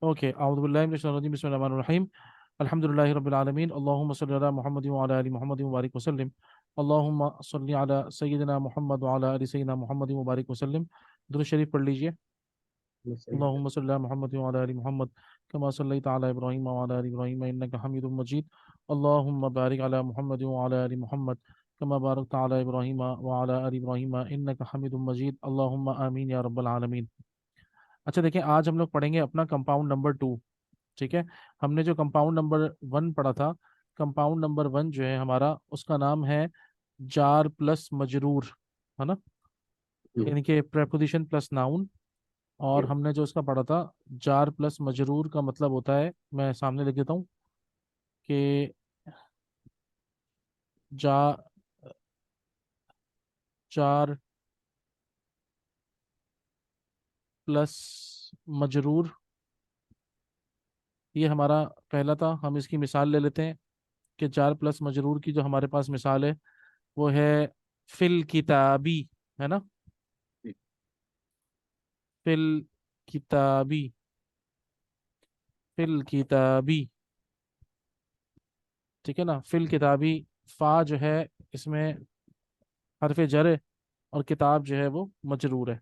Okay, औज़ु बिल्लाहि मिनश शैतानिर रजीम, बिस्मिल्लाहिर रहमानिर रहीम, अल्हम्दुलिल्लाहि रब्बिल आलमीन, अल्लाहुम्मा सल्लि अला मुहम्मदिन व अला आलि मुहम्मदिन व बारिक वसल्लिम, अल्लाहुम्मा सल्लि अला सय्यिदिना मुहम्मद व अला आलि सय्यिदिना मुहम्मदिन व बारिक वसल्लिम। दुरूद शरीफ पढ़ लीजिए। सही है। अल्लाहुम्मा सल्लि अला मुहम्मदिन व अला आलि मुहम्मद कमा सल्लैता अला इब्राहीम व अला आलि इब्राहीम इन्नका हमीदुम मजीद। अल्लाहुम्मा बारिक अला मुहम्मदिन व अला आलि मुहम्मद कमा बारकता अला इब्राहीम व अला आलि इब्राहीम इन्नका हमीदुम मजीद। अल्लाहुम्मा आमीन या रब्बल आलमीन। अच्छा देखिए, आज हम लोग पढ़ेंगे अपना कंपाउंड नंबर 2। ठीक है। हमने जो कंपाउंड नंबर 1 पढ़ा था, कंपाउंड नंबर 1 जो है हमारा, उसका नाम है जार प्लस मजरूर, है ना, हम्म, यानी कि प्रेपोजिशन प्लस नाउन। और हम्म, हमने जो उसका पढ़ा था, जार प्लस मजरूर का मतलब होता है, मैं सामने लिख देता हूँ कि जा जार प्लस मजरूर, ये हमारा पहला था। हम इसकी मिसाल ले लेते हैं कि जार प्लस मजरूर की जो हमारे पास मिसाल है वो है फिल किताबी, है ना, फिल किताबी, फिल किताबी। ठीक है ना, फिल किताबी। फा जो है इसमें हरफ जर है, और किताब जो है वो मजरूर है।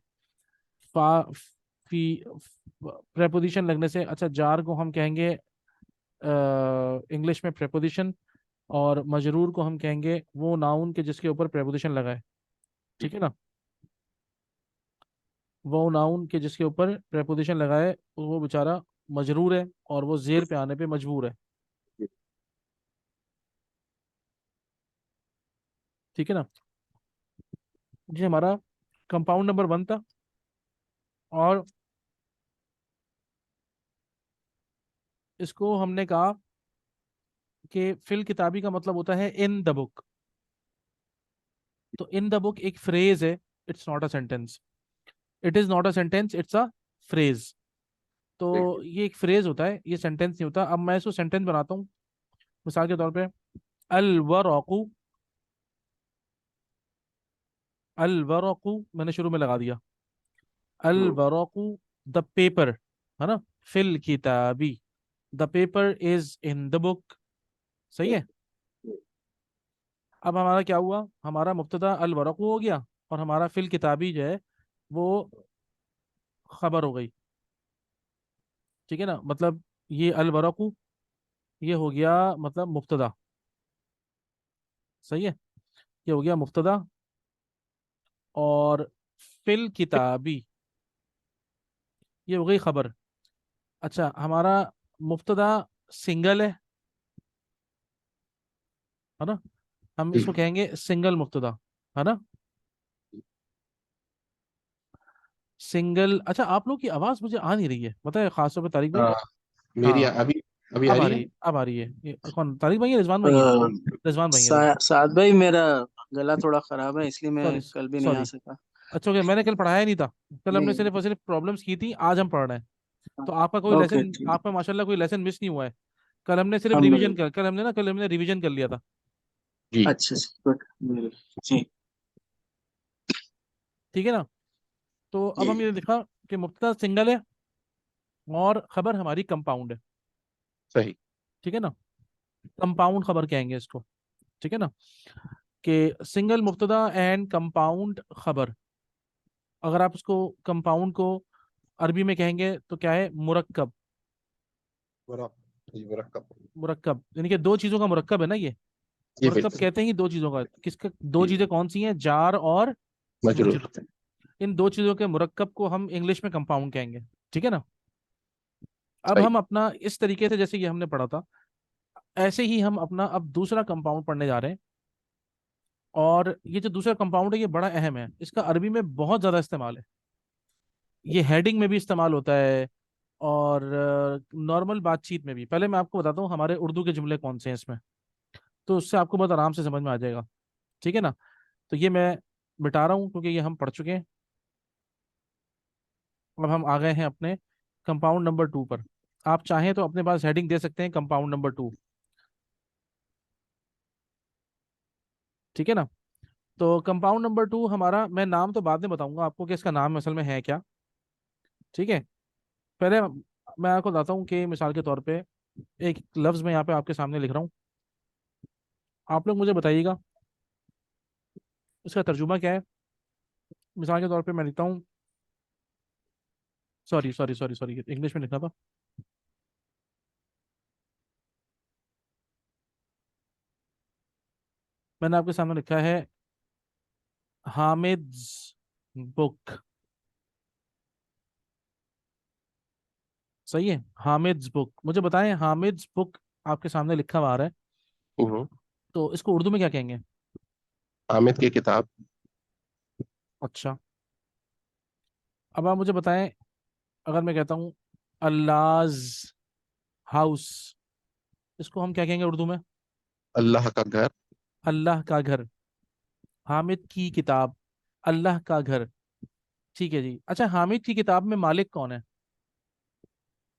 फा फी प्रेपोजिशन लगने से, अच्छा जार को हम कहेंगे इंग्लिश में प्रेपोजिशन, और मजरूर को हम कहेंगे वो नाउन के जिसके ऊपर प्रेपोजिशन लगा है। ठीक है ना, वो नाउन के जिसके ऊपर प्रेपोजिशन लगा है वो बेचारा मजरूर है, और वो जेर पे आने पे मजबूर है। ठीक है ना, ये हमारा कंपाउंड नंबर 1 था। और इसको हमने कहा कि फिल किताबी का मतलब होता है इन द बुक। तो इन द बुक एक फ्रेज है, it's not a sentence. It is not a sentence, it's a phrase. तो देखिए। ये एक फ्रेज होता है, ये सेंटेंस नहीं होता। अब मैं इसको सेंटेंस बनाता हूँ। मिसाल के तौर पे, अल वरकू, अल वरकू मैंने शुरू में लगा दिया। अल हम्म, वरकू द पेपर, है ना, फिल किताबी, the paper is in the book. सही है। हम्म, अब हमारा क्या हुआ, हमारा मुब्तदा अल वरकू हो गया, और हमारा फिल किताबी जो है वो खबर हो गई। ठीक है ना, मतलब ये अल वरकू, ये हो गया मतलब मुब्तदा। सही है, ये हो गया मुब्तदा। और फिल किताबी, ये हो गई खबर। अच्छा, हमारा मुब्तदा सिंगल है ना, हम जी। इसको कहेंगे सिंगल मुब्तदा, है ना, सिंगल। अच्छा, आप लोग की आवाज़ मुझे आ नहीं रही है, पता है, खासतौर पे तारिक भाई। हाँ, मेरी हाँ, अभी अभी आ अब आ रही रही है। है, अब आ रही है। ये कौन, तारिक भाई है, रिजवान भाई है? अ, रिजवान भाई है, रिजवान। साद भाई, मेरा गला थोड़ा खराब है इसलिए सॉरी, मैं कल भी नहीं आ सॉरी। सका। अच्छा, ओके, मैंने कल पढ़ाया ही नहीं था। कल हमने नहीं। सिर्फ और सिर्फ प्रॉब्लम्स की थी, आज हम पढ़ रहे हैं। हाँ, तो आपका कोई ओके लेसन, ठीक। आपका माशाल्लाह कोई लेसन मिस नहीं हुआ है। अल्हम्दुलिल्लाह। कल हमने रिवीजन कर लिया था। जी। अच्छा अच्छा, गुड। जी। ठीक है ना। तो अब जी। हम ये देखा कि मुब्तदा सिंगल है, और खबर हमारी कंपाउंड है। सही। ठीक है ना, कंपाउंड खबर कहेंगे इसको। ठीक है ना, कि सिंगल मुब्तदा एंड कंपाउंड खबर। अगर आप उसको कंपाउंड को अरबी में कहेंगे तो क्या है, मुरक्कब। जी, मुरक्कब। मुरक्कब यानी कि दो चीजों का मुरक्कब है ना ये। जी मुरक्कब बिल्कुल। कहते हैं कि दो चीजों का, किसका, दो जी। चीजें कौन सी हैं, जार और मजरूर। मजरूर। इन दो चीजों के मुरक्कब को हम इंग्लिश में कंपाउंड कहेंगे। ठीक है ना। अब सही। हम अपना इस तरीके से, जैसे ये हमने पढ़ा था, ऐसे ही हम अपना अब दूसरा कंपाउंड पढ़ने जा रहे हैं। और ये जो दूसरा कंपाउंड है ये बड़ा अहम है, इसका अरबी में बहुत ज्यादा इस्तेमाल है। ये हेडिंग में भी इस्तेमाल होता है, और नॉर्मल बातचीत में भी। पहले मैं आपको बताता हूँ हमारे उर्दू के जुमले कौन से हैं इसमें, तो उससे आपको बहुत आराम से समझ में आ जाएगा। ठीक है ना। तो ये मैं मिटा रहा हूँ क्योंकि ये हम पढ़ चुके हैं। अब हम आ गए हैं अपने कंपाउंड नंबर 2 पर। आप चाहें तो अपने पास हेडिंग दे सकते हैं, कंपाउंड नंबर 2। ठीक है ना। तो कंपाउंड नंबर 2 हमारा, मैं नाम तो बाद में बताऊंगा आपको कि इसका नाम असल में है क्या। ठीक है। पहले मैं आपको बताता हूँ कि मिसाल के तौर पे एक लफ्ज़ मैं यहाँ पे आपके सामने लिख रहा हूँ, आप लोग मुझे बताइएगा इसका तर्जुमा क्या है। मिसाल के तौर पे मैं लिखता हूँ, sorry sorry sorry sorry, English में लिखना था। मैंने आपके सामने लिखा है हामिद्स बुक। सही है, हामिद्स बुक। मुझे बताएं, हामिद्स बुक आपके सामने लिखा हुआ आ रहा है, हम्म, तो इसको उर्दू में क्या कहेंगे? हामिद की किताब। अच्छा, अब आप मुझे बताएं, अगर मैं कहता हूँ अल्लाज हाउस, इसको हम क्या कहेंगे उर्दू में? अल्लाह का घर। अल्लाह का घर। हामिद की किताब, अल्लाह का घर। ठीक है जी। अच्छा, हामिद की किताब में मालिक कौन है?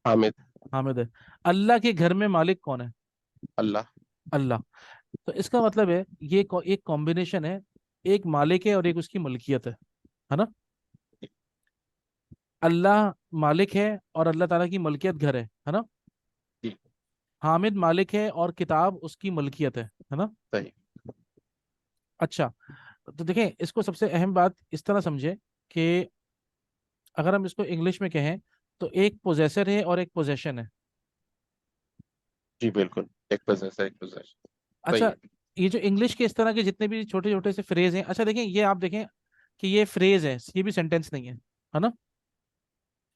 हामिद। हामिद है। अल्लाह के घर में मालिक कौन है? अल्लाह। अल्लाह। तो इसका मतलब है ये एक कॉम्बिनेशन है, एक मालिक है और एक उसकी मलकियत है ना? अल्लाह मालिक है और अल्लाह ताला की मलकियत घर है ना? जी। हामिद मालिक है और किताब उसकी मलकियत है ना? सही। अच्छा, तो देखें, इसको सबसे अहम बात इस तरह समझे कि अगर हम इसको इंग्लिश में कहें तो एक पोजेसर है और एक पोजेशन है। जी बिल्कुल, एक पोजेसर एक पोजेशन। सही अच्छा, है। ये जो इंग्लिश के इस तरह के जितने भी छोटे छोटे से फ्रेज हैं, अच्छा देखें, ये आप देखें कि ये फ्रेज है, ये भी सेंटेंस नहीं है ना?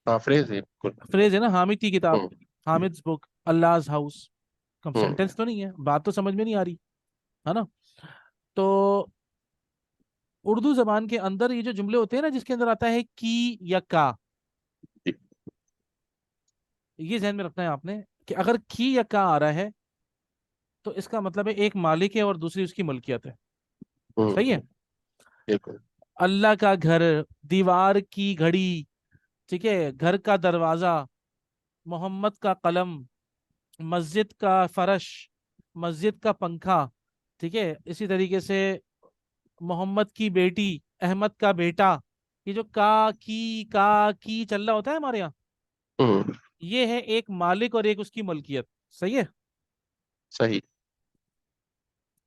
हाँ, फ्रेज है बिल्कुल। फ्रेज है ना, हामिद की किताब, हम्म। हामिद्स बुक, अल्लाह's हाउस। कम हम्म। सेंटेंस तो नहीं है, बात तो समझ में नहीं आ रही, है ना? तो उर्दू जबान के अंदर ये जो जुमले होते हैं ना, जिसके अंदर आता है की या का, जी। ये ध्यान में रखना है आपने कि अगर की या का आ रहा है तो इसका मतलब है एक मालिक है और दूसरी उसकी मलकियत है। सही है। बिल्कुल। अल्लाह का घर, दीवार की घड़ी, ठीक है, घर का दरवाजा, मोहम्मद का कलम, मस्जिद का फर्श, मस्जिद का पंखा, ठीक है, इसी तरीके से मोहम्मद की बेटी, अहमद का बेटा। ये जो का की चल रहा होता है हमारे यहाँ, हम्म। ये है एक मालिक और एक उसकी मलकियत। सही है। सही।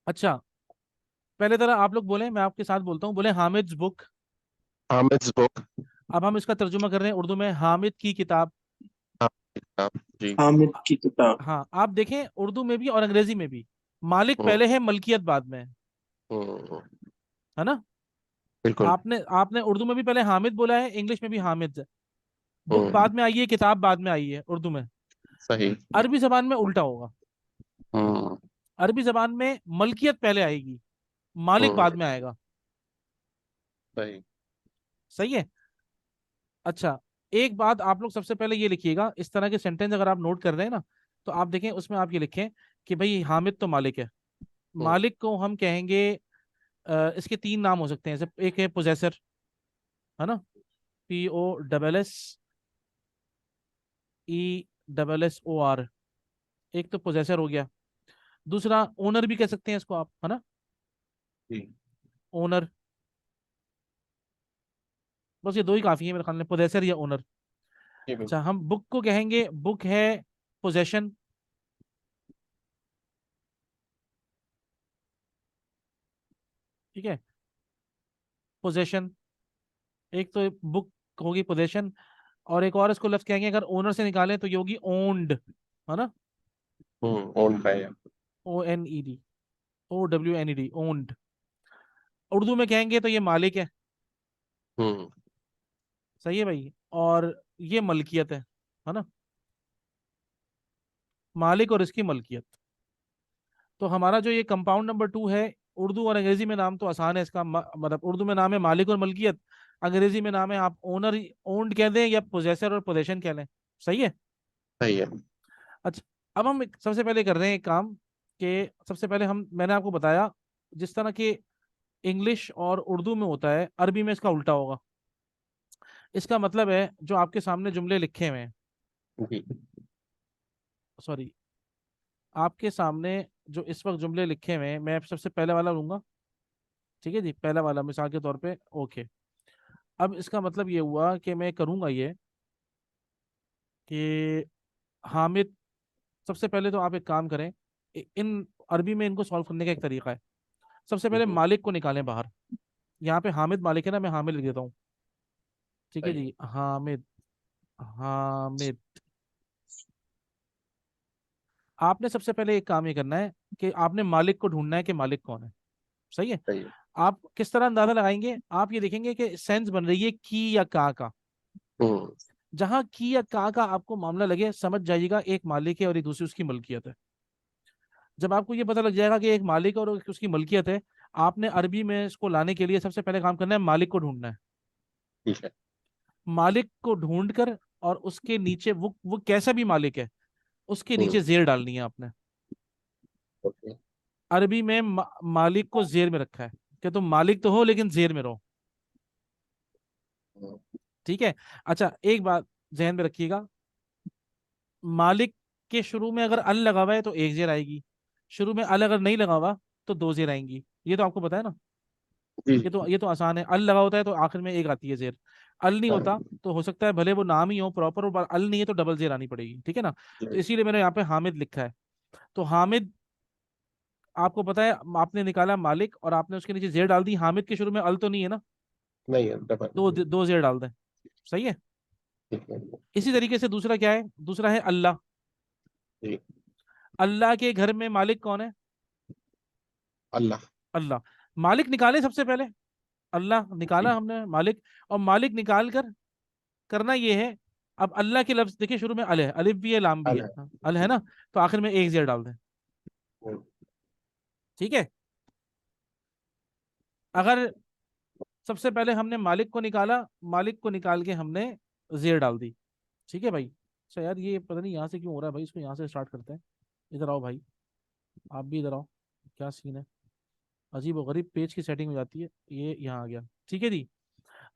अच्छा, पहले तरह आप लोग बोले, मैं आपके साथ बोलता हूँ, बोले हामिद्स बुक। हामिद बुक। अब हम इसका तर्जुमा कर रहे हैं उर्दू में, हामिद की किताब। हामिद किताब। जी। हामिद की किताब। हाँ, आप देखें उर्दू में भी और अंग्रेजी में भी मालिक हम्म। पहले है, मलकियत बाद में हम्म। है ना? बिल्कुल। आपने आपने उर्दू में भी पहले हामिद बोला है, इंग्लिश में भी हामिद है। बुक हम्म। बाद में आई है, किताब बाद में आई है उर्दू में। सही। अरबी जबान में उल्टा होगा। हम्म। अरबी जबान में मलकियत पहले आएगी, मालिक हम्म। बाद में आएगा। सही। सही है। अच्छा, एक बात आप लोग सबसे पहले ये लिखिएगा, इस तरह के सेंटेंस अगर आप नोट कर रहे हैं ना, तो आप देखें उसमें आप ये लिखें कि भाई हामिद तो मालिक है। हम्म। मालिक को हम कहेंगे, इसके तीन नाम हो सकते हैं। जैसे एक है पोजेसर, है ना, POSSESSOR, एक तो पोजेसर हो गया। दूसरा ओनर भी कह सकते हैं इसको आप, है ना? जी। ओनर। बस ये दो ही काफी है मेरे ख्याल में, पोजेसर या ओनर। जी अच्छा, बिल्कुल। हम बुक को कहेंगे, बुक है पोजेशन, ठीक है, पोजेशन। एक तो बुक होगी पोजेशन, और एक और इसको लफ्ज कहेंगे अगर ओनर से निकालें तो ये होगी ओन्ड, है ना? Own by. ONED, OWNED, owned. Urdu में कहेंगे तो ये मालिक है। हम्म। सही है भाई। और ये मलकियत है ना? मालिक और इसकी मलकियत। तो हमारा जो ये कंपाउंड नंबर 2 है, उर्दू और अंग्रेजी में नाम तो आसान है इसका, मतलब उर्दू में नाम है मालिक और मलकियत, अंग्रेजी में नाम है आप ओनर, ओन्ड कह दें या पोजेसर और पोजेशन कह लें। सही है। सही है। अच्छा, अब हम सबसे पहले कर रहे हैं एक काम कि सबसे पहले मैंने आपको बताया जिस तरह के इंग्लिश और उर्दू में होता है, अरबी में इसका उल्टा होगा। इसका मतलब है जो आपके सामने जुमले लिखे हुए हैं, जी। सॉरी, आपके सामने जो इस वक्त जुमले लिखे हुए हैं, मैं सबसे पहले वाला लूंगा। ठीक है जी, पहला वाला मिसाल के तौर पे, ओके। अब इसका मतलब ये हुआ कि मैं करूंगा ये कि हामिद, सबसे पहले तो आप एक काम करें, इन अरबी में इनको सॉल्व करने का एक तरीका है। सबसे पहले मालिक को निकालें बाहर। यहाँ पे हामिद मालिक है ना, मैं हामिद लिख देता हूँ। ठीक है सही। जी, हामिद। हामिद। आपने सबसे पहले एक काम ये करना है कि आपने मालिक को ढूंढना है कि मालिक कौन है। सही है। सही। आप किस तरह अंदाजा लगाएंगे, आप ये देखेंगे कि सेंस बन रही है की या का। हम्म। जहां की या का आपको मामला लगे, समझ जाइएगा एक मालिक है और एक दूसरी उसकी मलकियत है। जब आपको ये पता लग जाएगा कि एक मालिक और उसकी मलकियत है, आपने अरबी में इसको लाने के लिए सबसे पहले काम करना है, मालिक को ढूंढना है। ठीक है। मालिक को ढूंढ कर और उसके नीचे वो कैसा भी मालिक है, उसके नीचे हम्म। जेर डालनी है आपने। ओके। अरबी में मालिक को जेर में रखा है कि तुम मालिक तो हो लेकिन जेर में रहो। हम्म। ठीक है। अच्छा, एक बात ध्यान में रखिएगा, मालिक के शुरू में अगर अल लगा हुआ है तो एक जेर आएगी, शुरू में अल अगर नहीं लगा हुआ तो दो जेर आएंगी। ये तो आपको पता है ना। जी। ये तो आसान है। अल लगा होता है तो आखिर में एक आती है जेर। अल नहीं हाँ। होता तो हो सकता है भले वो नाम ही हो प्रॉपर, और अल नहीं है तो डबल जेर आनी पड़ेगी। ठीक है ना। तो जी। इसीलिए मैंने यहाँ पे हामिद लिखा है। तो हामिद, आपको पता है, आपने निकाला मालिक और आपने उसके नीचे जेर डाल दी। हामिद के शुरू में अल तो नहीं है ना, नहीं है दो डबल। दो जेर डाल दें। सही है। ठीक है। इसी तरीके से दूसरा क्या है, दूसरा है अल्लाह। जी। अल्लाह के घर में मालिक कौन है? अल्लाह। अल्लाह। मालिक निकाले सबसे पहले, अल्लाह निकाला जी। हमने मालिक। और मालिक निकाल कर करना ये है, अब अल्लाह के लफ्ज देखिए, शुरू में अल है, अलिफ भी है लाम भी है, अल है। हाँ, अल है ना, तो आखिर में एक जेर डाल दें। हम्म। ठीक है। अगर सबसे पहले हमने मालिक को निकाला, मालिक को निकाल के हमने जेर डाल दी। ठीक है भाई। अच्छा यार, ये पता नहीं यहाँ से क्यों हो रहा है भाई, इसको यहाँ से स्टार्ट करते हैं। इधर आओ भाई, आप भी इधर आओ। क्या सीन है, अजीब व गरीब पेज की सेटिंग हो जाती है। ये यहाँ आ गया। ठीक है जी।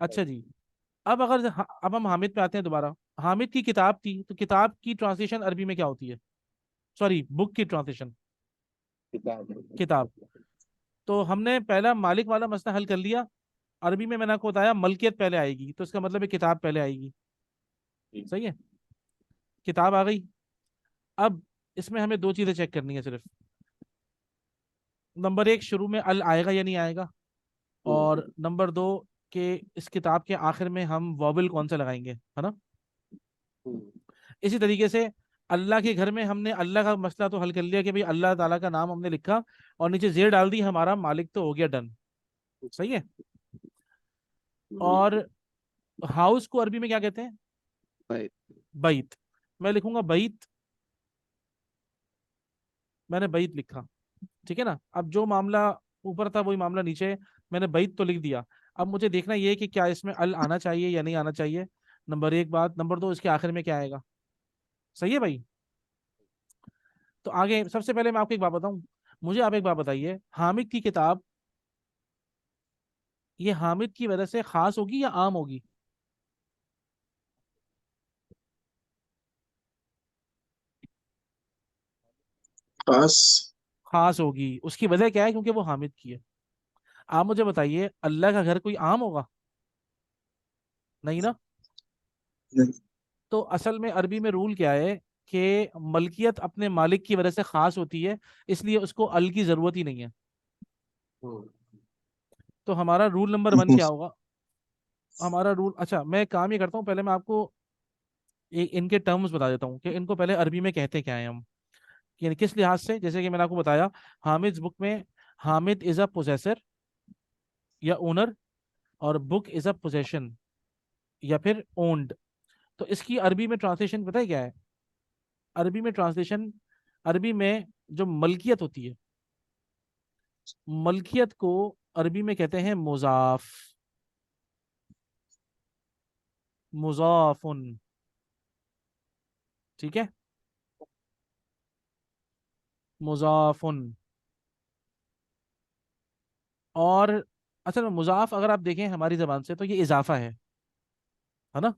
अच्छा जी। अब अगर अब हम हामिद पे आते हैं दोबारा। हामिद की किताब थी, तो किताब की ट्रांसलेशन अरबी में क्या होती है? सॉरी, बुक की ट्रांसलेशन। किताब। किताब। तो हमने पहला मालिक वाला मसला हल कर लिया। अरबी में मैंने आपको बताया मलकियत पहले आएगी, तो इसका मतलब है किताब पहले आएगी। जी। सही है। किताब आ गई। अब इसमें हमें दो चीजें चेक करनी है सिर्फ। नंबर एक, शुरू में अल आएगा या नहीं आएगा। हम्म। और नंबर दो, कि इस किताब के आखिर में हम वॉबल कौन सा लगाएंगे, है ना। हम्म। इसी तरीके से अल्लाह के घर में हमने अल्लाह का मसला तो हल कर लिया कि भाई अल्लाह ताला का नाम हमने लिखा और नीचे जेर डाल दी, हमारा मालिक तो हो गया डन। सही है। और हाउस को अरबी में क्या कहते हैं? भाई। बैत। मैं लिखूंगा बैत। मैंने बैत लिखा। ठीक है ना। अब जो मामला ऊपर था वही मामला नीचे है। मैंने बैत तो लिख दिया। अब मुझे देखना ये है कि क्या इसमें अल आना चाहिए या नहीं आना चाहिए। नंबर एक बात। नंबर दो, इसके आखिर में क्या आएगा। सही है भाई। तो आगे सबसे पहले मैं आपको एक बात बताऊं। मुझे आप एक बात बताइए, हामिद की किताब, ये हामिद की वजह से खास होगी या आम होगी? पास। खास होगी। उसकी वजह क्या है? क्योंकि वो हामिद की है। आप मुझे बताइए, अल्लाह का घर कोई आम होगा? नहीं ना। नहीं। तो असल में अरबी में रूल क्या है कि मलकियत अपने मालिक की वजह से खास होती है, इसलिए उसको अल की जरूरत ही नहीं है। हम्म। तो हमारा रूल नंबर वन क्या होगा? हमारा रूल, अच्छा मैं काम ये करता हूँ, पहले मैं आपको एक इनके टर्म्स बता देता हूँ कि इनको पहले अरबी में कहते क्या हैं हम, कि किस लिहाज से। जैसे कि मैंने आपको बताया, हामिद बुक में हामिद इज अ पोजेसर या ओनर, और बुक इज अ पोजेशन या फिर ओन्ड। तो इसकी अरबी में ट्रांसलेशन पता है क्या है? अरबी में ट्रांसलेशन, अरबी में जो मलकियत होती है, मलकियत को अरबी में कहते हैं मुजाफ। मुजाफुन। ठीक है। मुजाफुन। और असल में मुजाफ अगर आप देखें हमारी जबान से तो ये इजाफा है ना।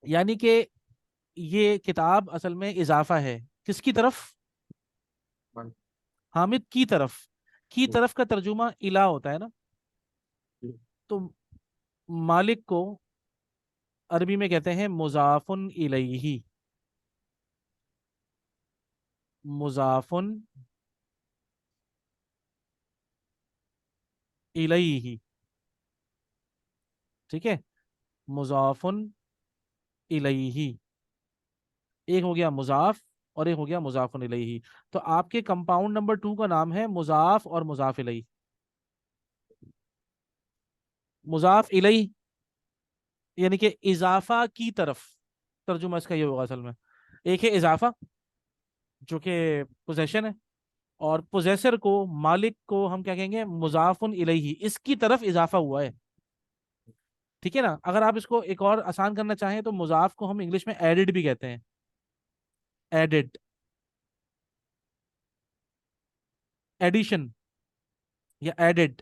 यानी कि ये किताब असल में इजाफा है किसकी तरफ? वन। हामिद की तरफ। की हम्म। तरफ का तर्जुमा इला होता है ना। जी। तो मालिक को अरबी में कहते हैं मुजाफुन इलैही। मुजाफुन इलैही, ठीक है। मुजाफुन इलैही, एक हो गया मुजाफ और एक हो गया मुजाफुन इलैही। तो आपके कंपाउंड नंबर 2 का नाम है मुजाफ और मुजाफ इलैही। मुजाफ इलैही यानी कि इजाफा की तरफ, तर्जुमा इसका ये होगा असल में। एक है इजाफा जो कि पोजेशन है, और पोजेसर को, मालिक को हम क्या कहेंगे, मुजाफुन इलैही, इसकी तरफ इजाफा हुआ है। ठीक है ना। अगर आप इसको एक और आसान करना चाहें तो मुजाफ को हम इंग्लिश में एडिड भी कहते हैं। एडिड, एडिशन या एडिड।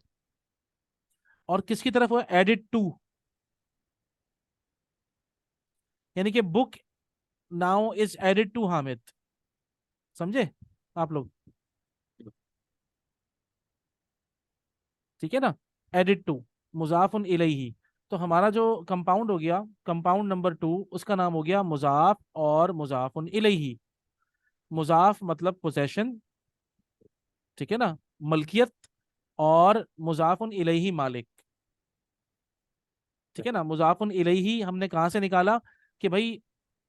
और किसकी तरफ हुआ, एडिड टू, यानी कि book now is added to Hamid. समझे आप लोग, ठीक है ना। एडिड टू, मुजाफुन इलैही। तो हमारा जो कंपाउंड हो गया, कंपाउंड नंबर 2, उसका नाम हो गया मुजाफ और मुजाफुन इलैही। मुजाफ मतलब पोजेशन, ठीक है ना, मलकियत। और मुजाफुन इलैही मालिक, ठीक है ना। मुजाफुन इलैही हमने कहाँ से निकाला कि भाई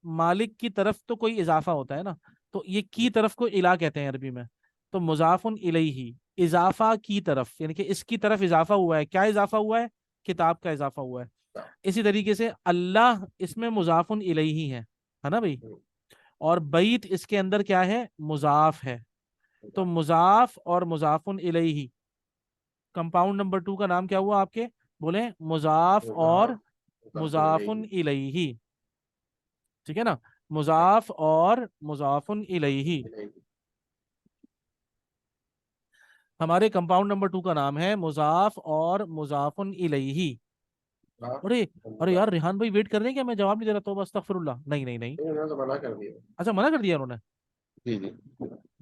मालिक की तरफ तो कोई इजाफा होता है ना, तो ये की तरफ को इला कहते हैं अरबी में। तो मुजाफुन इलैही, इजाफा की तरफ, यानी कि इसकी तरफ इजाफा हुआ है। क्या इजाफा हुआ है, किताब का इजाफा हुआ है। इसी तरीके से अल्लाह इसमें मुजाफुन इलैही है ना भाई। और बैत इसके अंदर क्या है, मुजाफ है। तो मुजाफ और मुजाफुन इलैही, कंपाउंड नंबर 2 का नाम क्या हुआ आपके, बोले मुजाफ और मुजाफुन इलैही, ठीक है ना। मुजाफ और मुजाफुन इलैही हमारे कंपाउंड नंबर 2 का नाम है मुजाफ और मुजाफुन इलैही। अरे, अरे यार रिहान भाई वेट कर रहे हैं क्या, मैं जवाब नहीं दे रहा तो बस, अस्तगफिरुल्लाह। नहीं नहीं नहीं, उन्होंने तो मना कर दिया। अच्छा मना कर दिया उन्होंने, जी जी।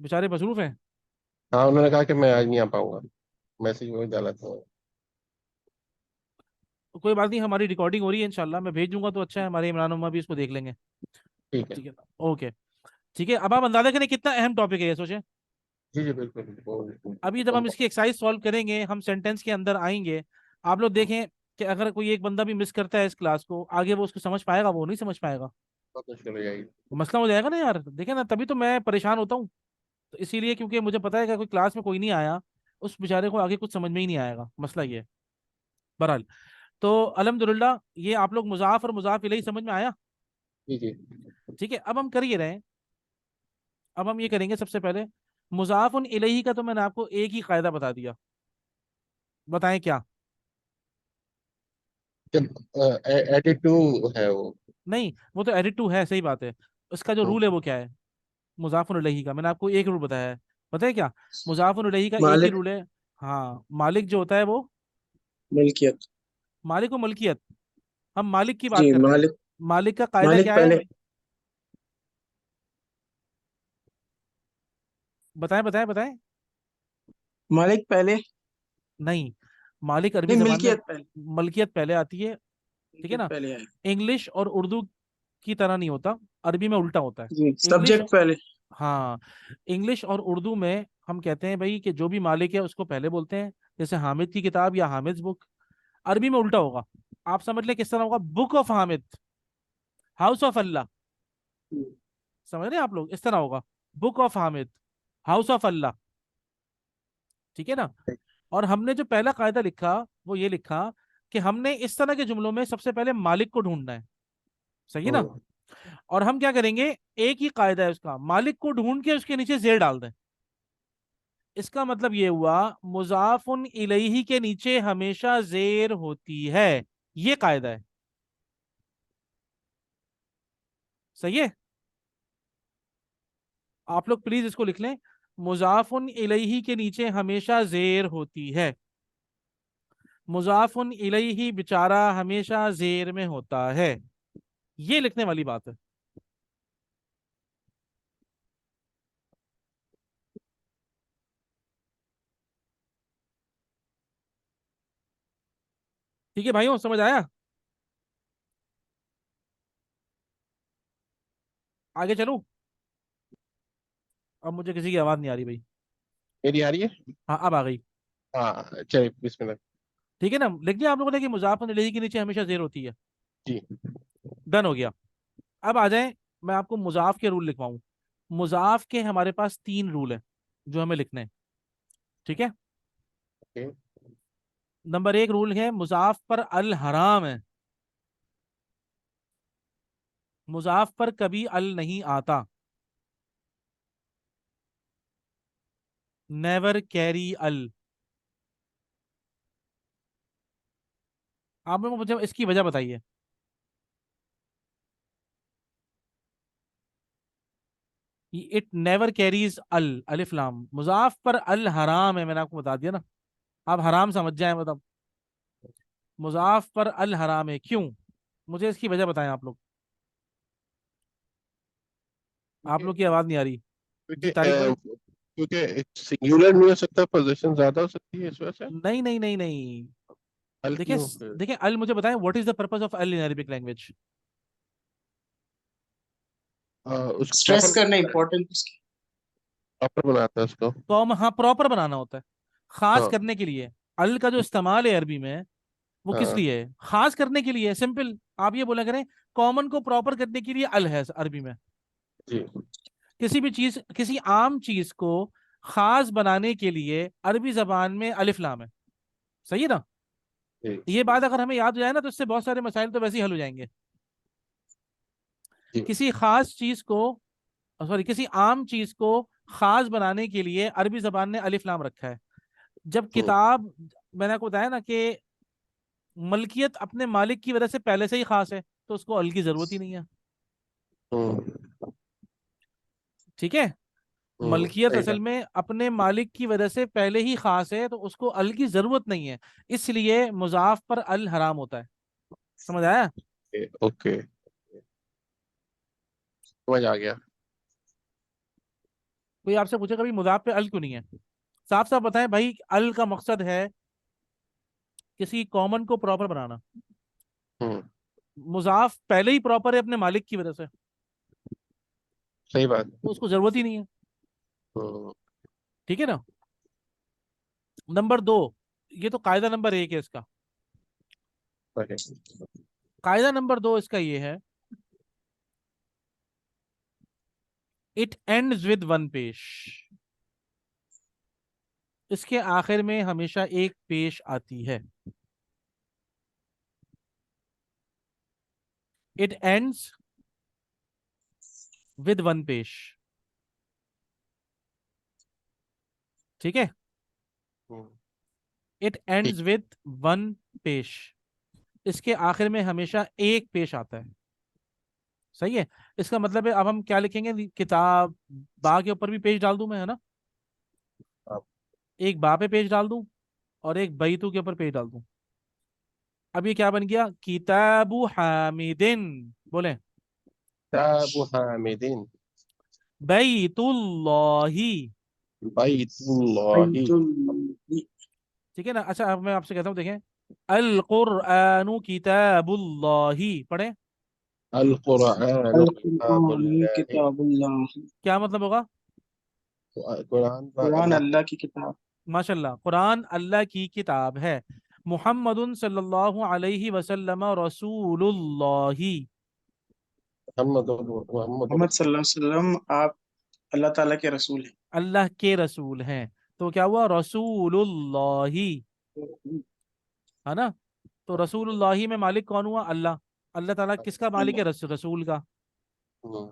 बेचारे मसरूफ हैं। हाँ, उन्होंने कहा कि मैं आज नहीं आ पाऊंगा। मैसेज वही डाला था। तो कोई बात नहीं, हमारी रिकॉर्डिंग हो रही है, इंशाल्लाह मैं भेज दूंगा तो अच्छा है, हमारे इमरान उम्मा भी इसको देख लेंगे। ठीक है। ठीक है, ओके। ठीक है, अब आप अंदाजा करें कितना अहम टॉपिक है ये, सोचें। जी जी बिल्कुल। अभी जब हम इसकी एक्सरसाइज सॉल्व करेंगे, हम सेंटेंस के अंदर आएंगे, आप लोग देखें कि अगर कोई एक बंदा भी मिस करता है इस क्लास को, आगे वो उसको समझ पाएगा, वो नहीं समझ पाएगा। बहुत मुश्किल हो जाएगी। वो मसला हो जाएगा ना यार, देखे ना, तभी तो मैं परेशान होता हूँ। तो इसीलिए, क्योंकि मुझे पता है कि कोई क्लास में कोई नहीं आया, उस बेचारे को आगे कुछ समझ में ही नहीं आएगा, मसला ये है। बहरहाल, तो अल्हम्दुलिल्लाह ये आप लोग मुजाफ और मुजाफ इलैही समझ में आया। जी जी। ठीक है, अब हम कर ये रहे हैं। अब हम ये करेंगे, सबसे पहले मुजाफुन इलैही का तो मैंने आपको एक ही कायदा बता दिया, बताएं क्या। जब एडिट टू है वो। नहीं, वो तो एडिट टू है, सही बात है। उसका जो तो रूल है वो क्या है, मुजाफुन इलैही का मैंने आपको एक रूल बताया है। पता है क्या, मुजाफुन इलैही का एक ही मालिक, रूल है। हाँ, मालिक जो होता है वो, मिल्कियत। मालिक व मलकियत, हम मालिक की बात जी कर रहे हैं। मालिक। मालिक का कायदा मालिक क्या है, पहले। बताएं बताएं बताएं। मालिक पहले। नहीं, मालिक अरबी नहीं, जबान में मिल्कियत पहले। मलकियत पहले आती है, ठीक है मिल्कियत ना। पहले है। इंग्लिश और उर्दू की तरह नहीं होता, अरबी में उल्टा होता है। जी, इंग्लिश, सब्जेक्ट पहले। हाँ, इंग्लिश और उर्दू में हम कहते हैं भाई कि जो भी मालिक है उसको पहले बोलते हैं, जैसे हामिद की किताब या हामिद बुक। अरबी में उल्टा होगा, आप समझ लें किस तरह होगा, book of Hamid, house of Allah. समझ रहे हैं आप लोग, इस तरह होगा, book of Hamid, house of Allah, ठीक है ना। और हमने जो पहला कायदा लिखा, वो ये लिखा कि हमने इस तरह के जुमलों में सबसे पहले मालिक को ढूंढना है, सही है ना। हम्म, और हम क्या करेंगे, एक ही कायदा है उसका, मालिक को ढूंढ के उसके नीचे जेर डाल दें। इसका मतलब ये हुआ, मुजाफुन इलैही के नीचे हमेशा जेर होती है, ये कायदा है, सही है। आप लोग प्लीज इसको लिख लें, मुजाफुन इलैही के नीचे हमेशा जेर होती है। मुजाफुन इलैही बेचारा हमेशा जेर में होता है, ये लिखने वाली बात है। ठीक है भाइयों, समझ आया। आगे चलूं? अब मुझे किसी की आवाज नहीं आ रही भाई। मेरी आ रही है? हाँ अब आ गई। हाँ चलिए बिस्मिल्लाह। ठीक है ना, लिख दिया आप लोगों ने कि मुजाफ इलैहि के नीचे हमेशा जेर होती है। जी। डन हो गया। अब आ जाए, मैं आपको मुजाफ के रूल लिखवाऊं। मुजाफ के हमारे पास 3 रूल है जो हमें लिखने हैं। ठीक है। ओके। नंबर 1 रूल है, मुजाफ पर अल हराम है। मुजाफ पर कभी अल नहीं आता। नेवर कैरी अल। आप लोगों को मुझे इसकी वजह बताइए। इट नेवर कैरीज अल, अलिफ लाम। मुजाफ पर अल हराम है, मैंने आपको बता दिया ना। आप हराम समझ जाए मतलब। मुजाफ पर अल हराम है, क्यों? मुझे इसकी वजह बताएं आप लोग। आप क्योंकि लोग की आवाज नहीं आ रही। क्योंकि जी तारिक भाई। क्योंकि सिंगुलर नहीं हो सकता, पोजीशन ज्यादा हो सकती है इस वजह से। नहीं नहीं नहीं नहीं। हल देखिए, क्यों फिर? देखिए अल, मुझे बताएं what is the purpose of अल इन अरबिक लैंग्वेज? उसको स्ट्रेस प्रॉपर करना इम्पोर्टेंट उसकी। प्रॉपर बनाता है उसको। कॉम, हाँ प्रॉपर बनाना होता है, खास हाँ करने के लिए। अल का जो इस्तेमाल है अरबी में, वो किस हाँ लिए है? खास करने के लिए, सिंपल। आप ये बोला करें, कॉमन को प्रॉपर करने के लिए अल है अरबी में। जी किसी भी चीज, किसी आम चीज को खास बनाने के लिए अरबी जबान में अलिफ लाम है। सही है ना? जी ये बात अगर हमें याद हो जाए ना, तो इससे बहुत सारे मसाइल तो वैसे ही हल हो जाएंगे। जी। किसी खास चीज को, सॉरी, किसी आम चीज को खास बनाने के लिए अरबी जबान ने अलिफ लाम रखा है। जब हम्म किताब, मैंने आपको बताया ना कि मलकियत अपने मालिक की वजह से पहले से ही खास है, तो उसको अल की जरूरत ही नहीं है। हम्म ठीक है। मलकियत सही असल कहा। में अपने मालिक की वजह से पहले ही खास है, तो उसको अल की जरूरत नहीं है। इसलिए मुजाफ पर अल हराम होता है। समझ आया? ओके समझ आ गया। कोई आपसे पूछे कभी मुजाफ पे अल क्यों नहीं है, साफ साफ बताएं भाई। अल का मकसद है किसी कॉमन को प्रॉपर बनाना। हम्म मुजाफ पहले ही प्रॉपर है अपने मालिक की वजह से, सही बात। तो उसको जरूरत ही नहीं है। हम्म ठीक है ना? नंबर 2, ये तो कायदा नंबर 1 है इसका। ओके। कायदा नंबर 2 इसका ये है, इट एंड्स विद वन पेश। इसके आखिर में हमेशा एक पेश आती है। इट एंड्स विद वन पेश। ठीक है। हम्म, इट ठीक। एंड्स विद वन पेश। इसके आखिर में हमेशा एक पेश आता है। सही है। इसका मतलब है, अब हम क्या लिखेंगे? किताब बा के ऊपर भी पेज डाल दूं मैं, है ना? आप एक बा पे पेज डाल दूं, और एक बैतू के ऊपर पेज डाल दूं। अब ये क्या बन गया? किताबु हामिदिन। बोले, किताब हामिदीन बैतुल्लाही। बैतुल्लाही। बैतुल। ठीक है ना? अच्छा, अब मैं आपसे कहता हूँ, देखें, अल कुरआनु किताबुल्लाही पढ़े। अल कुरान अल कुरान किताबुल्लाह। किताबुल्लाह। क्या मतलब होगा? कुरान कुरान अल्लाह। अल्लाह की किताब। माशाल्लाह, कुरान अल्लाह की किताब है। मुहम्मदुन सल्लल्लाहु अलैहि वसल्लम रसूलुल्लाही। मोहम्मद मोहम्मद मोहम्मद सल्लल्लाहु अलैहि वसल्लम आप अल्लाह ताला के रसूल हैं। अल्लाह के रसूल हैं। तो क्या हुआ? रसूलुल्लाही। है ना? तो रसूलुल्लाही में मालिक कौन हुआ? अल्लाह। अल्लाह ताला किसका मालिक है? अल्लाह। रसूल का। हम्म,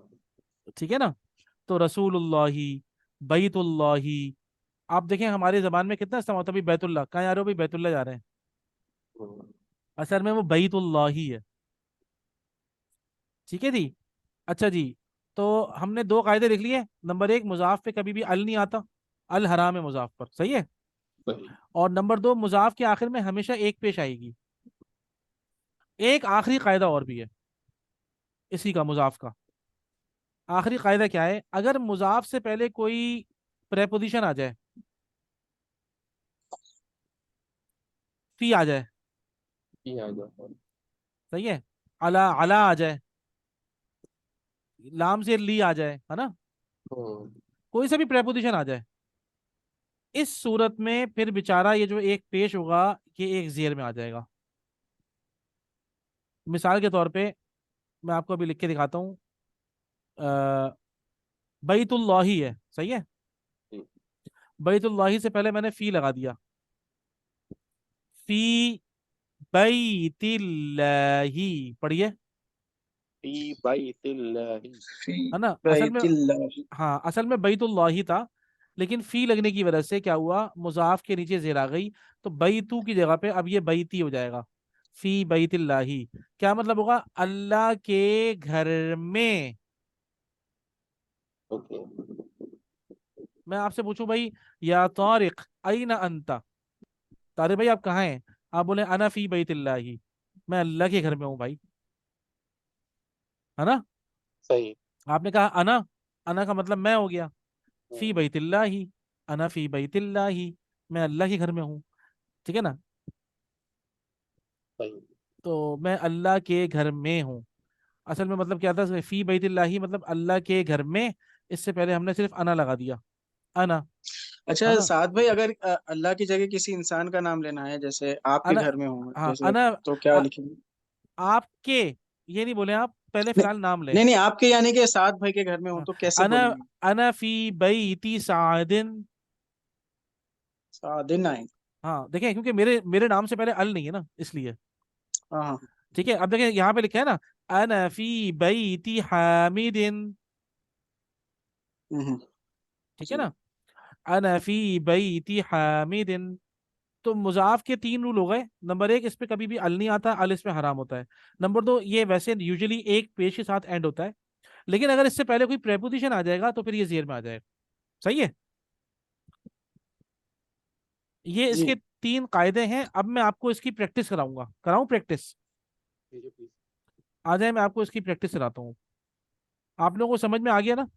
ठीक है ना? तो रसूलुल्लाही, बैतुल्लाही। आप देखें हमारी जबान में कितना इस्तेमाल होता है। अभी बैतुल्लाह कहाँ जा रहे हो? भाई बैतुल्लाह जा रहे हैं। हम्म, असल में वो बैतुल्लाही है। ठीक है जी। अच्छा जी। तो हमने 2 कायदे लिख लिए। नंबर 1, मुजाफ पे कभी भी अल नहीं आता, अल हराम है मुजाफ पर। सही है। सही। और नंबर 2, मुजाफ के आखिर में हमेशा एक पेश आएगी। एक आखिरी कायदा और भी है इसी का, मुजाफ का। आखिरी कायदा क्या है? अगर मुजाफ से पहले कोई प्रेपोजिशन आ जाए, फी आ जाए, ये आ जाता है। सही है, अला अला आ जाए, लाम से ली आ जाए, है ना, कोई सा भी प्रेपोजिशन आ जाए, इस सूरत में फिर बेचारा ये जो एक पेश होगा ये एक जेर में आ जाएगा। मिसाल के तौर पे मैं आपको अभी लिख के दिखाता हूँ। बैतुल्लाही है, सही है, बैतुल्लाही से पहले मैंने फी लगा दिया, फी बैतिल्लाही, पढ़िए, फी बैतिल्लाहि। फी है ना। असल में, बैतिल्लाहि। हाँ असल में बैतुल्लाही था, लेकिन फी लगने की वजह से क्या हुआ, मुजाफ के नीचे जेर आ गई, तो बैतू की जगह पे अब ये बैती हो जाएगा, फी बैतिल्लाही। क्या मतलब होगा, अल्लाह के घर में। ओके। मैं आपसे पूछूं भाई, या तारिक अईना अंता, तारिक भाई आप कहाँ हैं, आप बोले अना फी बैतिल्लाही, मैं अल्लाह के घर में हूँ भाई, है ना। सही। आपने कहा अना, अना का मतलब मैं हो गया, फी हम्म, बैतिल्लाही, अना फी बैतिल्लाही, मैं अल्लाह के घर में हूँ, ठीक है ना। सही। तो मैं अल्लाह के घर में हूँ, असल में मतलब क्या था, फी बैतिल्लाही मतलब अल्लाह के घर में, इससे पहले हमने सिर्फ अना लगा दिया, अना, अच्छा है ना, साद भाई, अगर अल्लाह की जगह किसी इंसान का नाम लेना है, जैसे आपके अना, घर में हूँ हाँ जैसे, अना, तो क्या आ, लिखेंगे? आपके, ये नहीं बोले आप, पहले नहीं, फिलहाल नाम ले, नहीं नहीं, आपके यानी कि साद भाई के घर में हूँ हाँ, तो कैसे अना, बोलेंगे? अना फी बैती सादिन। सादिन आए। हाँ देखें, क्योंकि मेरे मेरे नाम से पहले अल नहीं है ना, इसलिए, हाँ हाँ। ठीक है। अब देखें यहाँ पे लिखा है ना, अना फी बैती हामिदिन, हम्म, ठीक है जी ना, अना फी बैती हामिदिन। तो मुजाफ के तीन रूल हो गए, नंबर एक, इस पे कभी भी अल नहीं आता, अल इस पे हराम होता है। नंबर दो, ये वैसे यूजुअली एक पेश के साथ एंड होता है, लेकिन अगर इससे पहले कोई प्रेपोजिशन आ जाएगा तो फिर ये जेर में आ जाएगा, सही है। ये जी। इसके तीन कायदे हैं। अब मैं आपको इसकी प्रैक्टिस कराऊंगा, कराऊं प्रैक्टिस, भेजो प्लीज। आ जाए, मैं आपको इसकी प्रैक्टिस कराता हूँ। आप लोगों को समझ में आ गया ना,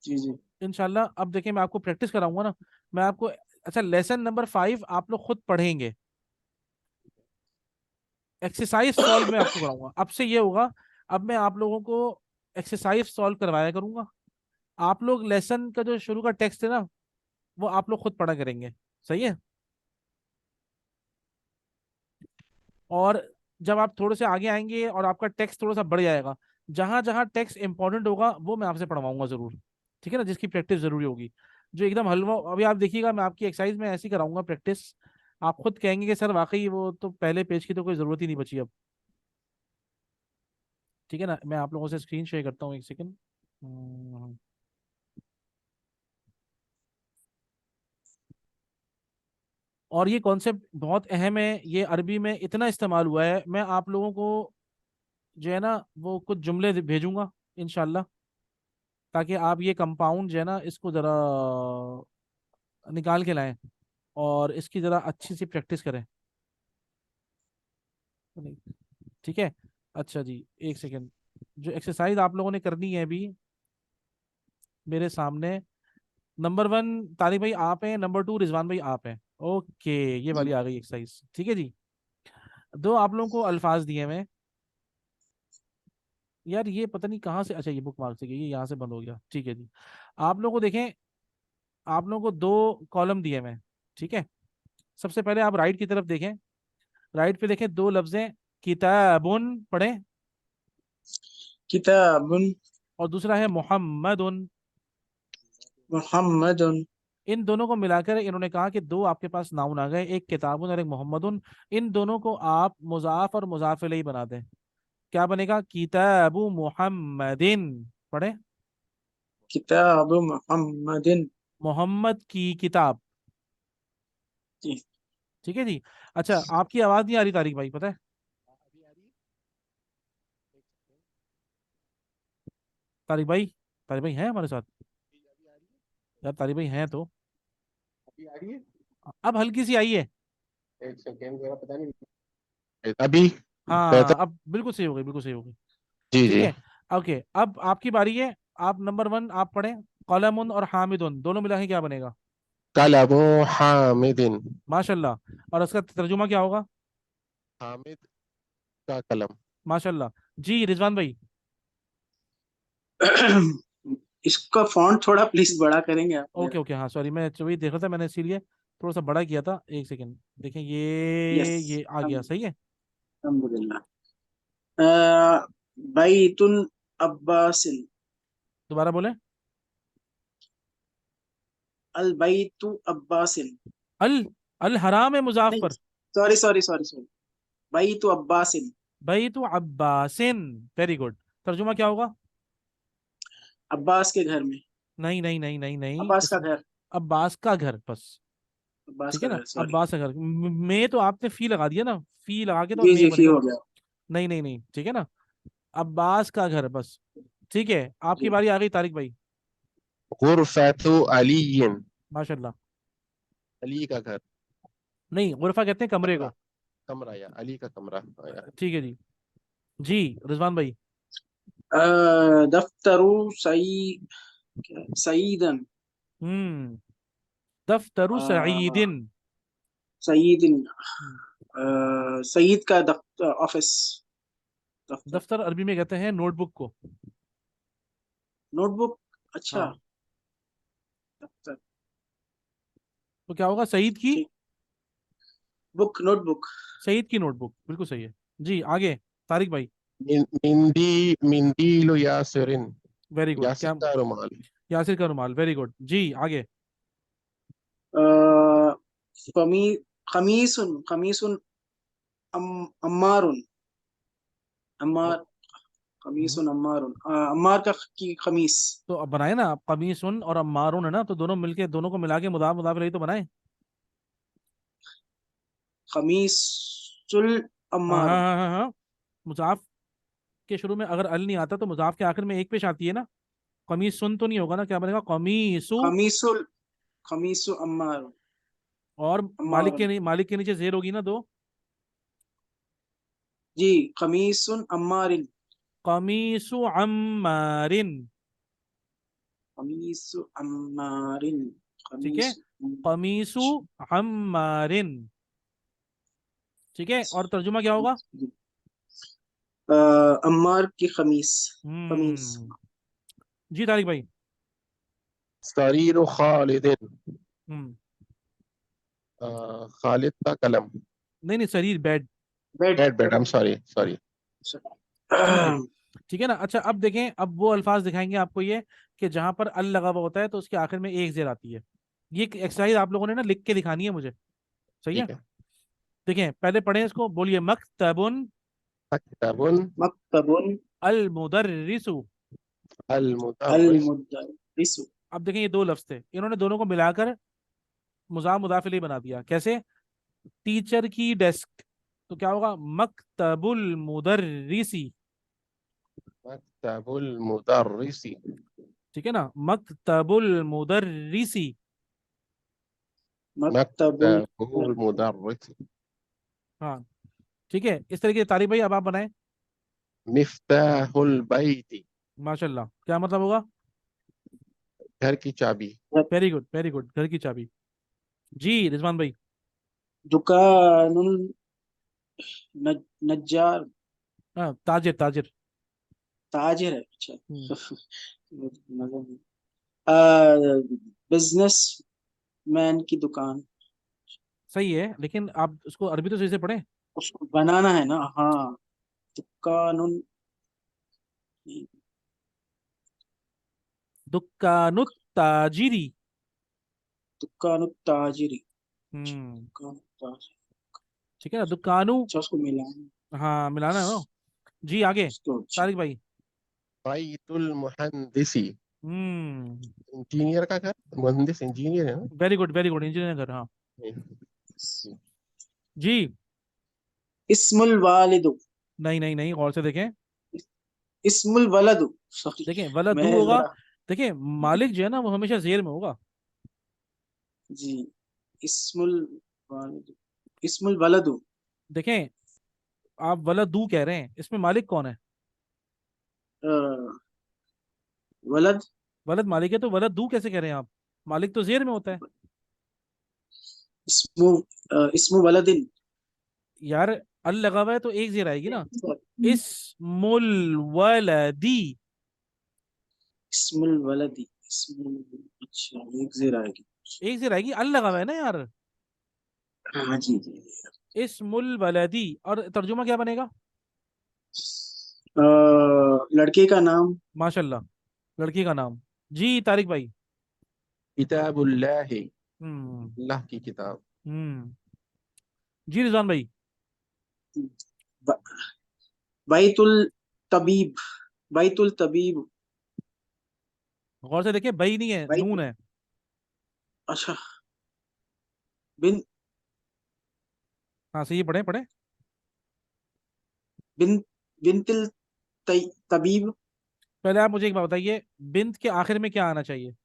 जी जी। इंशाल्लाह। अब देखिए मैं आपको प्रैक्टिस कराऊंगा ना, मैं आपको, अच्छा लेसन नंबर 5 आप लोग खुद पढ़ेंगे, एक्सरसाइज सॉल्व मैं आपको कराऊंगा, अब से ये होगा, अब मैं आप लोगों को एक्सरसाइज सॉल्व करवाया करूंगा, आप लोग लेसन का जो शुरू का टेक्स्ट है ना, वो आप लोग खुद पढ़ा करेंगे, सही है। और जब आप थोड़े से आगे आएंगे और आपका टेक्स्ट थोड़ा सा बढ़ जाएगा, जहां जहां टेक्स्ट इंपॉर्टेंट होगा वो मैं आपसे पढ़वाऊंगा जरूर, ठीक है ना, जिसकी प्रैक्टिस जरूरी होगी। जो एकदम हलवा, अभी आप देखिएगा मैं आपकी एक्सरसाइज में ऐसी कराऊंगा प्रैक्टिस, आप खुद कहेंगे कि सर वाकई वो तो पहले पेज की तो कोई जरूरत ही नहीं बची अब, ठीक है ना। मैं आप लोगों से स्क्रीन शेयर करता हूँ, एक सेकंड। और ये कॉन्सेप्ट बहुत अहम है, ये अरबी में इतना इस्तेमाल हुआ है, मैं आप लोगों को जो है ना वो कुछ जुमले भेजूंगा इंशाल्लाह, ताकि आप ये कंपाउंड जो है ना इसको ज़रा निकाल के लाएं और इसकी ज़रा अच्छी सी प्रैक्टिस करें, ठीक है। अच्छा जी, एक सेकेंड, जो एक्सरसाइज आप लोगों ने करनी है अभी मेरे सामने, नंबर 1 तारिक भाई आप हैं, नंबर 2 रिजवान भाई आप हैं, ओके, ये जी वाली आ गई एक्सरसाइज, ठीक है जी। दो आप लोगों को अल्फाज दिए मैं, यार ये पता नहीं कहाँ से, अच्छा ये बुक मार्क से गई, ये यहाँ से बंद हो गया, ठीक है जी। आप लोगों को देखें, आप लोगों को दो कॉलम दिए मैं, ठीक है। सबसे पहले आप राइट की तरफ देखें, राइट पे देखें दो लफ्ज हैं, किताबुन पढ़ें, किताबुन और दूसरा है मोहम्मदुन। मुहम्मदुन। इन दोनों को मिलाकर इन्होंने कहा कि दो आपके पास नाउन आ गए, एक किताबुन और एक मोहम्मदुन, इन दोनों को आप मुजाफ और मुजाफ इलैहि बना दें, क्या बनेगा, किताबु मुहम्मदिन, पढ़े, किताबु मुहम्मदिन। मोहम्मद की किताब, जी। ठीक है जी। अच्छा आपकी आवाज नहीं आ रही तारिक भाई, पता है, अभी आ रही है? एक सेकंड। तारिक भाई, तारिक भाई हैं हमारे साथ, अभी आ रही है? यार तारिक भाई हैं तो, अभी आ रही है? अब हल्की सी आई है, एक सेकंड, जरा पता नहीं। अभी बेहतर। हाँ अब बिल्कुल सही हो गई, बिल्कुल सही हो गई, जी ठीक जी। है। ओके अब आपकी बारी है, आप नंबर 1 आप पढ़ें, कलमुन और हामिदुन दोनों मिला के क्या बनेगा, कलमु हामिदिन। माशाल्लाह, और उसका तर्जुमा क्या होगा, हामिद का कलम। माशाल्लाह। जी रिजवान भाई। इसका फॉन्ट थोड़ा प्लीज बड़ा करेंगे आप ओके मेरा? ओके, हाँ सॉरी, मैं वही देख रहा था, मैंने इसीलिए थोड़ा सा बड़ा किया था। एक सेकंड, देखें यस। ये आ गया, सही है। अल्हम्दुलिल्लाह। बैतुल अब्बासिल। दोबारा बोले। अल बैतु अब्बासिल। अल अल हराम है नहीं, मुजाफर। Sorry sorry sorry sorry. बैतु अब्बासिल। भाई तो अब्बासिन। Very good. तर्जुमा क्या होगा? अब्बास के घर में। नहीं नहीं नहीं नहीं नहीं, अब्बास का इसमें घर। अब्बास का घर बस। अब्बास ठीक है का ना, घर, सॉरी। अब्बास का घर। में तो आपने फी लगा दिया ना, फी लगा के तो जी में जी, फी बनेगा। हो गया। नहीं नहीं नहीं, ठीक है ना, अब्बास का घर बस। ठीक है, आपकी जी। बारी आ गई तारिक भाई। गुरफतु अलीयन, माशाल्लाह। अली का घर। नहीं, गुरफा कहते हैं कमरे कमरा, को। कमरा या अली का कमरा, हाँ यार। ठीक है जी। जी रिजवान भाई। दफ्तरु सई सईदन। हम्म। दफ्तरु अ, सईदिन। सईदिन। सईद का दफ्तर, ऑफिस। दफ्तर। दफ्तर अरबी में कहते हैं नोटबुक को। नोटबुक। अच्छा। हाँ, दफ्तर। तो क्या होगा, सईद की। ठीक। Book, notebook. सईद की नोटबुक, बिल्कुल सही है। जी आगे, तारिक भाई। मिंदी, मिंदीलो यासिरिन, वेरी गुड, यासिर क्या? का रुमाल। यासिर का रुमाल, वेरी गुड। जी आगे। अ, कमी कमीसुन कमीसुन अम, अम्मारुन। ओ, अम्मार। हम्म, कमीसुन अम्मारुन, अम्मार का की कमीस। तो अब बनाए ना आप, कमीसुन और अम्मारुन है ना, तो दोनों मिलके, दोनों को मिला के मुदाफ मुदाफ इलैहि तो बनाए। कमीसुल हाँ हाँ अम्मारुन। हाँ हाँ हाँ। मुजाफ के शुरू में अगर अल नहीं आता तो मुजाफ के आखिर में एक पेश आती है ना। कमीस सुन तो नहीं होगा ना, क्या बनेगा, कमीसु। कमीसुल कमीसु अम्मारुन। और अम्मारुन। मालिक के नीचे जेर होगी ना दो। जी। कमीसुन अम्मारिन। कमीसु अम्मारिन। कमीसु अम्मारिन। ठीक है, कमीस। कमीसु अम्मारिन। ठीक है, और तर्जुमा क्या होगा? अम्मार की खमीस। कमीस। हम्म। जी तारिक भाई। सरीर खालिदिन, हम्म। खालिद का कलम। नहीं नहीं, शरीर, bed. Bed. Bed, bed, I am sorry, sorry. ठीक है। ठीक है ना। अच्छा अब देखें, अब वो अल्फाज दिखाएंगे आपको ये, कि जहां पर अल लगा हुआ होता है तो उसके आखिर में एक जेर आती है। ये एक्सरसाइज आप लोगों ने ना लिख के दिखानी है मुझे। सही है। ठीक है। देखें, पहले पढ़ें इसको, बोलिए, मकतबुन मकतबुन मक्तबुन अल मुदर्रिसु। अल अल मुदर्रिस। मुदर्रिसु। अब देखें, ये दो लफ्ज थे, इन्होंने दोनों को मिलाकर मुजाफ बना दिया। कैसे? टीचर की डेस्क, तो क्या होगा, मकतबुल मुदर्रिसी। मकतबुल मुदर्रिसी। ठीक है ना, मकतबुल मुदर्रिसी। मक्तबुल। मकतबुल मुदर्रिसी। हाँ। ठीक है, इस तरीके से तारीफ भाई अब आप बनाए। मिफ्ताहुल बैती, माशाल्लाह, क्या मतलब होगा? घर की चाबी। वेरी गुड वेरी गुड, घर की चाबी। जी रिजवान भाई। दुकानुल नज्जार। हाँ, ताजिर ताजिर। ताजिर है, अच्छा। हम्म, बिजनेस मैन की दुकान। सही है, लेकिन आप उसको अरबी तो सही से पढ़े। उसको बनाना है ना, हाँ। दुकानुल। दुकानुत ताजिरी। दुकानुल ताजिरी। हम्म। दुकानुल ताजिरी। ठीक है ना, दुकानु। अच्छा, उसको मिलाना। हाँ, मिलाना है ना। जी आगे, उसको अच्छा। तारिक भाई। बैतुल मुहंदिसी, हम्म। इंजीनियर का घर। मुहंदिस इंजीनियर है ना। वेरी गुड, इंजीनियर घर, हाँ। हम्म। जी। इस्मुल वालिदु। नहीं नहीं नहीं, गौर से देखें। इस्मुल वलदु, सॉरी। देखें, वलदू मैं होगा। जरा। देखें, मालिक जो है ना वो हमेशा जेर में होगा। जी। इस्मुल वालिदु। इस्मुल वलदु। देखें, आप वलदू कह रहे हैं, इसमें मालिक कौन है? अ, वलद। वलद मालिक है, तो वलदू कैसे कह रहे हैं आप? मालिक तो जेर में होता है। इस्मु इस्मु वलदिन। यार, अल लगा हुआ है तो एक जेर आएगी ना। इस्मुल वलदी। इस्मुल वलदी, अच्छा एक ज़ेर आएगी। एक से रहेगी, अल लगा हुआ है ना यार। हाँ जी जी। इस्मुल वलदी, और तर्जुमा क्या बनेगा? लड़के का नाम। माशाल्लाह, लड़की का नाम। जी तारिक भाई। किताबुल्लाह, हम्म। अल्लाह की किताब। हम्म। जी रिजवान भाई। ब- बैतुल तबीब, बैतुल तबीब। गौर से देखिए, भाई नहीं है, बैत, नून है। अच्छा, बिन हाँ सही है, पढ़े पढ़े। बिन बिनतिल तबीब। पहले आप मुझे एक बात बताइए, बिंत के आखिर में क्या आना चाहिए?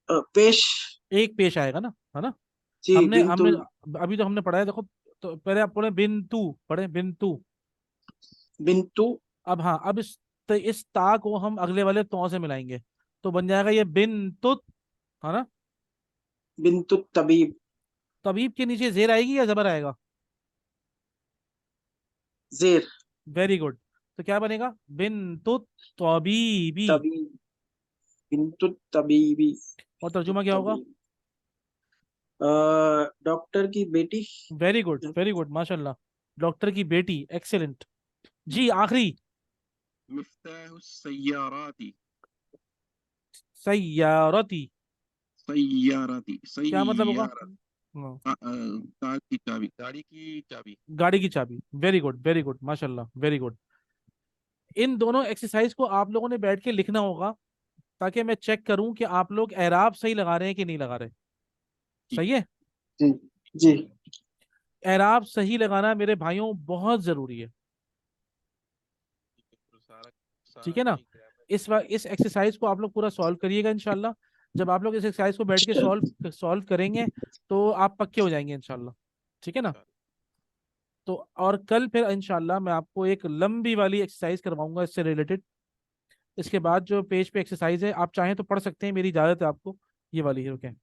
पेश। एक पेश आएगा ना, है ना? जी हमने हमने बिनतुल, अभी तो हमने पढ़ा है, देखो। तो पहले आप पढ़े बिंतु, पढ़े बिंतु। बिनतु, अब हाँ, अब इस ता को हम अगले वाले तो से मिलाएंगे, तो बन जाएगा ये बिनतुत, है ना? बिनतु तबीब। तबीब के नीचे जेर आएगी या जबर आएगा? जेर। Very good. तो क्या बनेगा? बिनतुत तबीबी। तबीब, बिनतु तबीबी। और तर्जुमा क्या होगा? तबीब, डॉक्टर की बेटी। वेरी गुड माशाल्लाह। डॉक्टर की बेटी, एक्सेलेंट। जी आखिरी। मिफ्ताहुस सय्याराती, सय्यारती। सय्याराती, क्या मतलब होगा? सय्यारा, हाँ, कार की चाबी, गाड़ी की चाबी। गाड़ी की चाबी। वेरी गुड माशाल्लाह, वेरी गुड। इन दोनों एक्सरसाइज को आप लोगों ने बैठ के लिखना होगा, ताकि मैं चेक करूं कि आप लोग एराब सही लगा रहे हैं कि नहीं लगा रहे। ठीक सही है। जी जी। एराब सही लगाना मेरे भाइयों बहुत जरूरी है। है, तो सारा ठीक सारा है ना? वही ग्रामर। इस एक्सरसाइज को आप लोग पूरा सॉल्व करिएगा इंशाल्लाह। जब आप लोग इस एक्सरसाइज को बैठ के सॉल्व सॉल्व करेंगे, तो आप पक्के हो जाएंगे इंशाल्लाह। ठीक है ना? तो और कल फिर इंशाल्लाह मैं आपको एक लंबी वाली एक्सरसाइज करवाऊंगा इससे रिलेटेड। इसके बाद जो पेज पे एक्सरसाइज है, आप चाहें तो पढ़ सकते हैं, मेरी इजाजत है आपको। ये वाली है, रुकें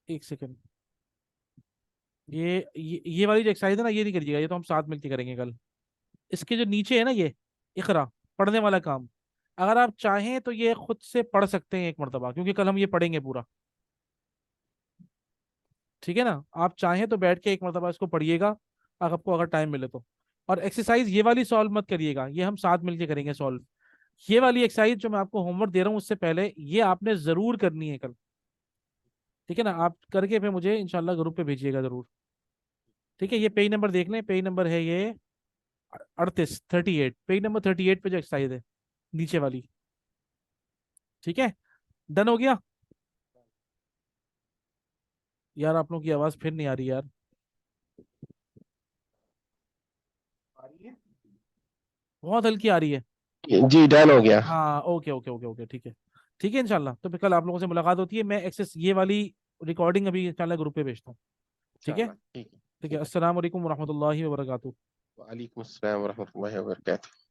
एक सेकेंड। ये वाली जो एक्सरसाइज है ना, ये नहीं करिएगा, ये तो हम साथ मिलकर करेंगे कल। इसके जो नीचे है ना, ये इकरा, पढ़ने वाला काम, अगर आप चाहें तो ये खुद से पढ़ सकते हैं एक मरतबा, क्योंकि कल हम ये पढ़ेंगे पूरा। ठीक है ना? आप चाहें तो बैठ के एक मरतबा इसको पढ़िएगा, अगर आपको अगर टाइम मिले तो। और एक्सरसाइज ये वाली सॉल्व मत करिएगा, ये हम साथ मिलके करेंगे सॉल्व। ये वाली एक्सरसाइज जो मैं आपको होमवर्क दे रहा हूँ उससे पहले, ये आपने जरूर करनी है कल। ठीक है ना? आप करके फिर मुझे इंशाल्लाह ग्रुप पे भेजिएगा जरूर। ठीक है? ये पेज नंबर देख लें, पेज नंबर है ये 38, 38, पेज नंबर 38 पे जो एक्सरसाइज है, नीचे वाली। ठीक है? डन हो गया? यार आप लोगों की आवाज फिर नहीं आ रही यार। आ रही है? बहुत हल्की आ रही है। जी डन हो गया। हाँ ओके ओके ओके ओके, ठीक है। ठीक है इंशाल्लाह, तो फिर कल आप लोगों से मुलाकात होती है। मैं एक्सेस ये वाली रिकॉर्डिंग अभी इंशाल्लाह ग्रुप पे भेजता हूँ। ठीक है? इंशाल्लाह ठीक है। ठीक है। ठीक है। अस्सलाम वालेकुम वरहमतुल्लाहि वबरकातुहू। वालेकुम अस्सलाम वरहमतुल्लाहि वबरकातुहू।